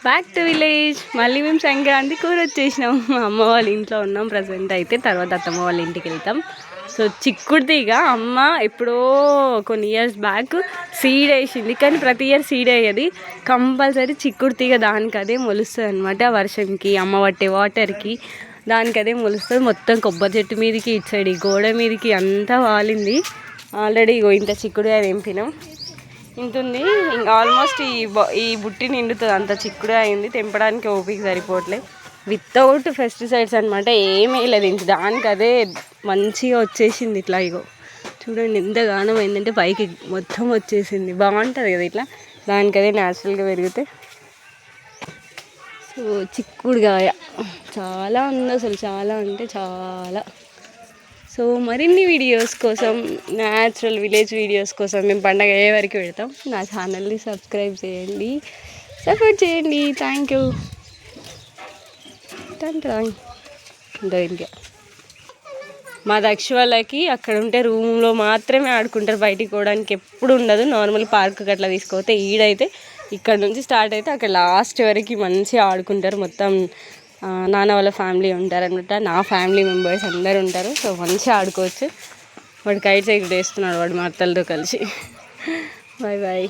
Back to village. మళ్ళీ మేము సంక్రాంతి కూర వచ్చేసినాం. మా అమ్మ వాళ్ళ ఇంట్లో ఉన్నాం ప్రజెంట్ అయితే. తర్వాత అత్తమ్మ వాళ్ళ ఇంటికి వెళ్తాం. సో చిక్కుడు తీగ అమ్మ ఎప్పుడో కొన్ని ఇయర్స్ బ్యాక్ సీడ్ వేసింది. కానీ ప్రతి ఇయర్ సీడ్ అయ్యేది. కంపల్సరీ చిక్కుడు తీగ దానికి అదే మొలుస్తుంది అనమాట. వర్షంకి అమ్మ పట్టే వాటర్కి దానికి అదే మొలుస్తుంది. మొత్తం కొబ్బరి చెట్టు మీదకి ఇచ్చాడు, గోడ మీదకి అంతా వాలింది. ఆల్రెడీ ఇంత చిక్కుడు అది తెంపినాం. ఇంతుంది ఇంకా ఆల్మోస్ట్ ఈ బుట్టి నిండుతుంది. అంత చిక్కుడు అయింది. తెంపడానికి ఓపిక సరిపోవట్లే. వితౌట్ పెస్టిసైడ్స్ అనమాట. ఏమీ లేదు. ఇంక దానికి అదే మంచిగా వచ్చేసింది. ఇట్లా ఇగో చూడండి ఎంత గానం అయిందంటే పైకి మొత్తం వచ్చేసింది. బాగుంటుంది కదా ఇట్లా. దానికి అదే న్యాచురల్గా పెరిగితే. సో చిక్కుడుగాయ చాలా ఉంది అసలు. చాలా అంటే చాలా. సో మరిన్ని వీడియోస్ కోసం, న్యాచురల్ విలేజ్ వీడియోస్ కోసం మేము పండగ అయ్యే వరకు పెడతాం. నా ఛానల్ని సబ్స్క్రైబ్ చేయండి, సపోర్ట్ చేయండి. Thank you. ఇంకా మా దక్ష వాళ్ళకి అక్కడ ఉంటే రూమ్లో మాత్రమే ఆడుకుంటారు. బయటికి పోవడానికి ఎప్పుడు ఉండదు. నార్మల్ పార్క్కి అట్లా తీసుకుపోతే ఈడైతే ఇక్కడ నుంచి స్టార్ట్ అయితే అక్కడ లాస్ట్ వరకు మంచిగా ఆడుకుంటారు. మొత్తం నాన్న వాళ్ళ ఫ్యామిలీ ఉంటారనమాట. నా ఫ్యామిలీ మెంబర్స్ అందరు ఉంటారు. సో మంచిగా ఆడుకోవచ్చు. వాడు కైట్స్ ఎక్కడ వేస్తున్నాడు వాడు మా అత్తలతో కలిసి. Bye bye.